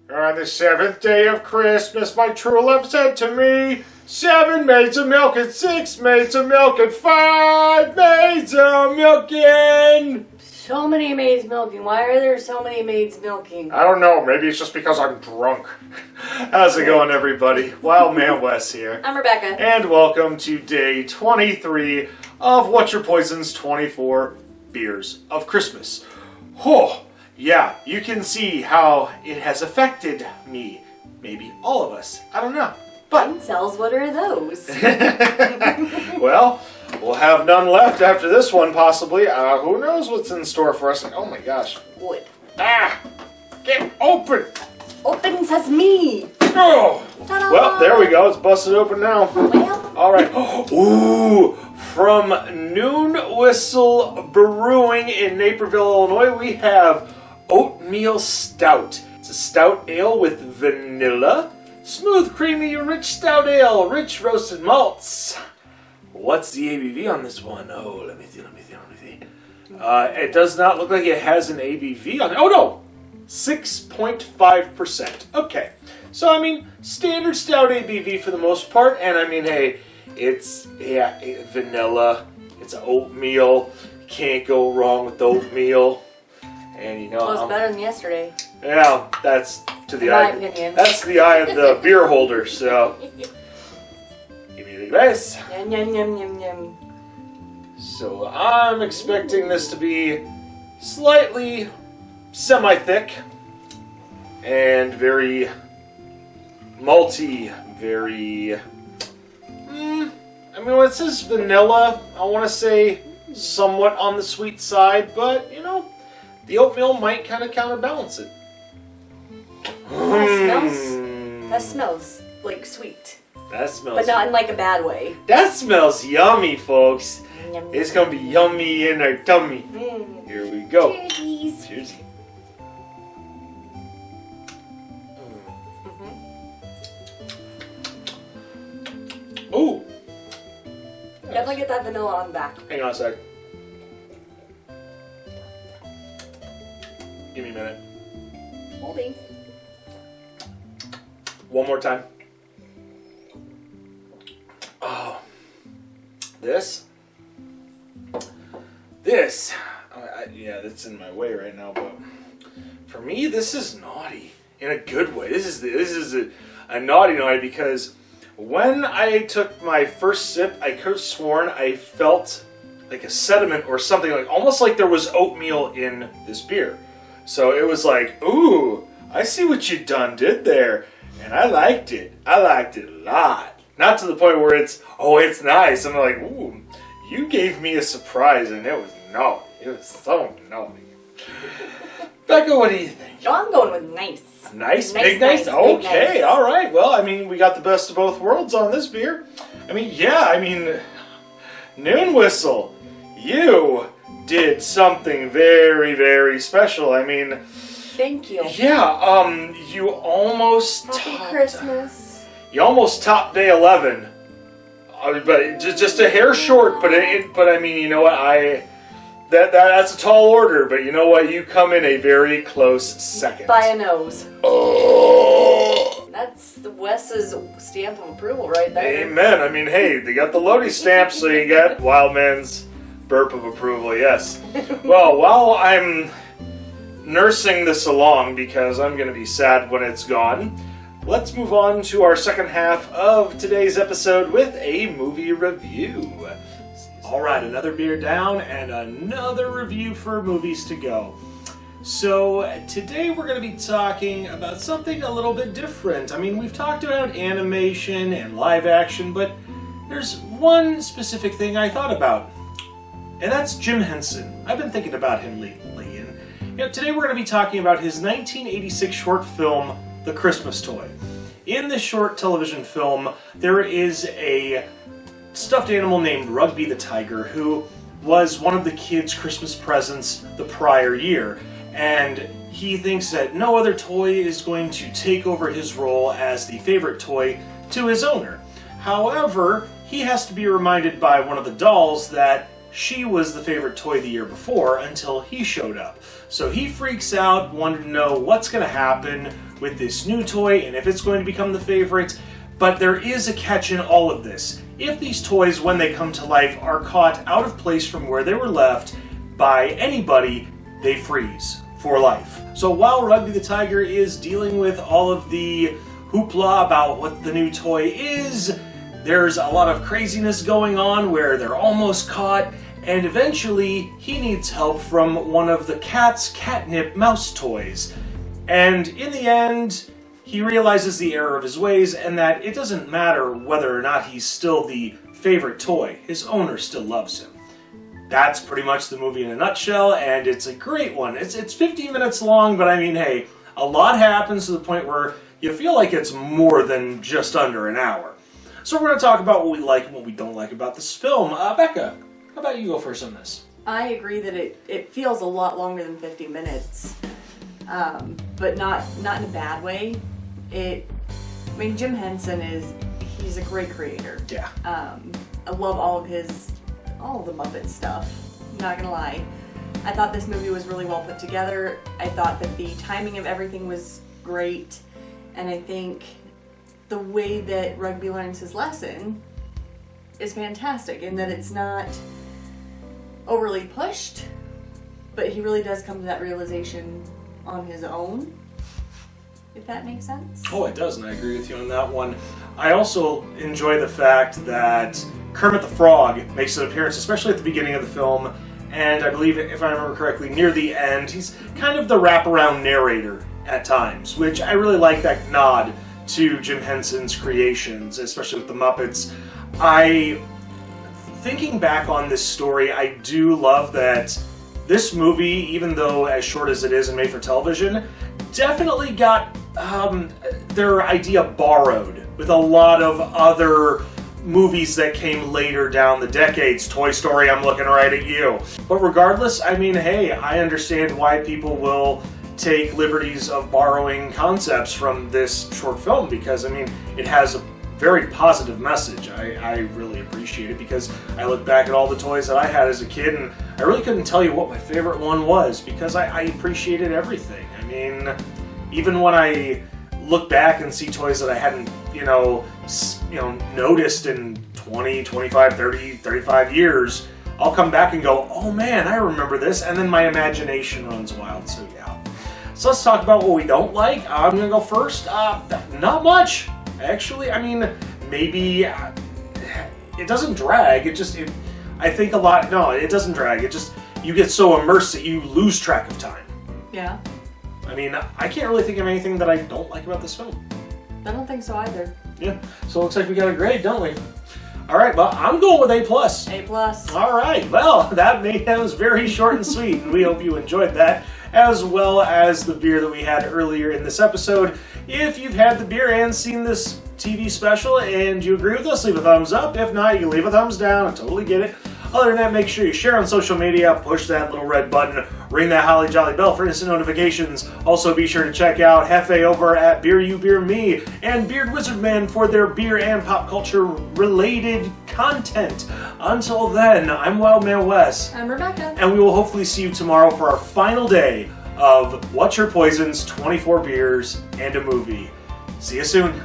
On the seventh day of Christmas, my true love said to me, 7 maids of milk and 6 maids of milk and 5 maids of milking. So many maids milking. Why are there so many maids milking? I don't know. Maybe it's just because I'm drunk. How's it going, everybody? Wild Man Wes here. I'm Rebecca. And welcome to day 23 of What's Your Poison's 24 Beers of Christmas. Oh, yeah, you can see how it has affected me. Maybe all of us. I don't know. But Cells, what are those? well, we'll have none left after this one, possibly. Who knows what's in store for us? Oh my gosh. Wood. Ah! Get open! Open sesame! Oh! Ta-da! Well, there we go. It's busted open now. Well. All right. Ooh! From Noon Whistle Brewing in Naperville, Illinois, we have Oatmeal Stout. It's a stout ale with vanilla. Smooth, creamy, rich stout ale, rich roasted malts. What's the ABV on this one? Oh, let me see. It does not look like it has an ABV on it. Oh, no! 6.5%. Okay. So, I mean, standard stout ABV for the most part. And, I mean, hey, it's vanilla. It's oatmeal. Can't go wrong with oatmeal. And, you know... Well, it's better than yesterday. Yeah, that's to the eye. In my opinion. That's the eye of the beer holder, so. Give me the glass. Yum, yum, yum, yum, yum. So I'm expecting this to be slightly semi-thick and very malty, very... I mean, when it says vanilla, I want to say somewhat on the sweet side, but, you know, the oatmeal might kind of counterbalance it. That smells like sweet. That smells... But not in like a bad way. That smells yummy, folks. Yum, It's going to be yummy in our tummy. Here we go. Cheers. Cheers. Ooh. Definitely get that vanilla on the back. Hang on a sec. Give me a minute. Holding. One more time. Oh. This. Yeah, that's in my way right now, but for me, this is naughty in a good way. This is a naughty because when I took my first sip, I could have sworn I felt like a sediment or something, like almost like there was oatmeal in this beer. So it was like, ooh, I see what you did there. And I liked it. I liked it a lot. Not to the point where it's nice. I'm like, ooh, you gave me a surprise and it was naughty. It was so naughty. Becca, what do you think? Oh, I'm going with nice. Nice? Nice, Big nice? nice, Okay, big nice. all right. Well, I mean, we got the best of both worlds on this beer. I mean, Noon Whistle, you did something very, very special. I mean... Thank you. Yeah, you almost Happy Christmas. You almost topped day 11, but just a hair short. But I mean, you know what? That's a tall order. But you know what? You come in a very close second. By a nose. Oh. That's Wes's stamp of approval right there. Amen. I mean, hey, they got the Lodi stamp, so you got Wildman's burp of approval. Yes. Well, while I'm nursing this along because I'm going to be sad when it's gone, let's move on to our second half of today's episode with a movie review. Alright, another beer down and another review for movies to go. So today we're going to be talking about something a little bit different. I mean, we've talked about animation and live action, but there's one specific thing I thought about, and that's Jim Henson. I've been thinking about him lately. Today we're going to be talking about his 1986 short film, The Christmas Toy. In this short television film, there is a stuffed animal named Rugby the Tiger who was one of the kids' Christmas presents the prior year. And he thinks that no other toy is going to take over his role as the favorite toy to his owner. However, he has to be reminded by one of the dolls that she was the favorite toy the year before until he showed up. So he freaks out, wanted to know what's going to happen, with this new toy and if it's going to become the favorite. But there is a catch in all of this. If these toys, when they come to life, are caught out of place from where they were left by anybody, they freeze for life. So while Rugby the Tiger is dealing with all of the hoopla about what the new toy is, there's a lot of craziness going on where they're almost caught, and eventually he needs help from one of the cat's catnip mouse toys. And in the end, he realizes the error of his ways and that it doesn't matter whether or not he's still the favorite toy. His owner still loves him. That's pretty much the movie in a nutshell, and it's a great one. It's 15 minutes long, but I mean, hey, a lot happens to the point where you feel like it's more than just under an hour. So we're going to talk about what we like and what we don't like about this film. Becca, how about you go first on this? I agree that it feels a lot longer than 50 minutes, but not in a bad way. Jim Henson he's a great creator. Yeah. I love all of the Muppet stuff, not gonna lie. I thought this movie was really well put together. I thought that the timing of everything was great, and I think the way that Rugby learns his lesson is fantastic in that it's not overly pushed, but he really does come to that realization on his own, if that makes sense. Oh, it does, and I agree with you on that one. I also enjoy the fact that Kermit the Frog makes an appearance, especially at the beginning of the film, and I believe, if I remember correctly, near the end, he's kind of the wraparound narrator at times, which I really like that nod to Jim Henson's creations, especially with the Muppets. Thinking back on this story, I do love that this movie, even though as short as it is and made for television, definitely got their idea borrowed with a lot of other movies that came later down the decades. Toy Story, I'm looking right at you. But regardless, I mean, hey, I understand why people will take liberties of borrowing concepts from this short film, because, I mean, it has a very positive message. I really appreciate it, because I look back at all the toys that I had as a kid, and I really couldn't tell you what my favorite one was, because I appreciated everything. I mean, even when I look back and see toys that I hadn't, noticed in 20, 25, 30, 35 years, I'll come back and go, oh man, I remember this, and then my imagination runs wild, so yeah. So let's talk about what we don't like. I'm going to go first. Not much, actually. I mean, maybe it doesn't drag. I think a lot, no, it doesn't drag. You get so immersed that you lose track of time. Yeah. I mean, I can't really think of anything that I don't like about this film. I don't think so either. Yeah, so it looks like we got a grade, don't we? All right, well, I'm going with A+. A+. All right, well, that was very short and sweet, and we hope you enjoyed that, as well as the beer that we had earlier in this episode. If you've had the beer and seen this TV special and you agree with us, leave a thumbs up. If not, you can leave a thumbs down. I totally get it. Other than that, make sure you share on social media, push that little red button, ring that holly jolly bell for instant notifications. Also, be sure to check out Hefe over at Beer You Beer Me and Beard Wizard Man for their beer and pop culture related content. Until then, I'm Wildman Wes. I'm Rebecca. And we will hopefully see you tomorrow for our final day of What's Your Poisons, 24 beers, and a movie. See you soon.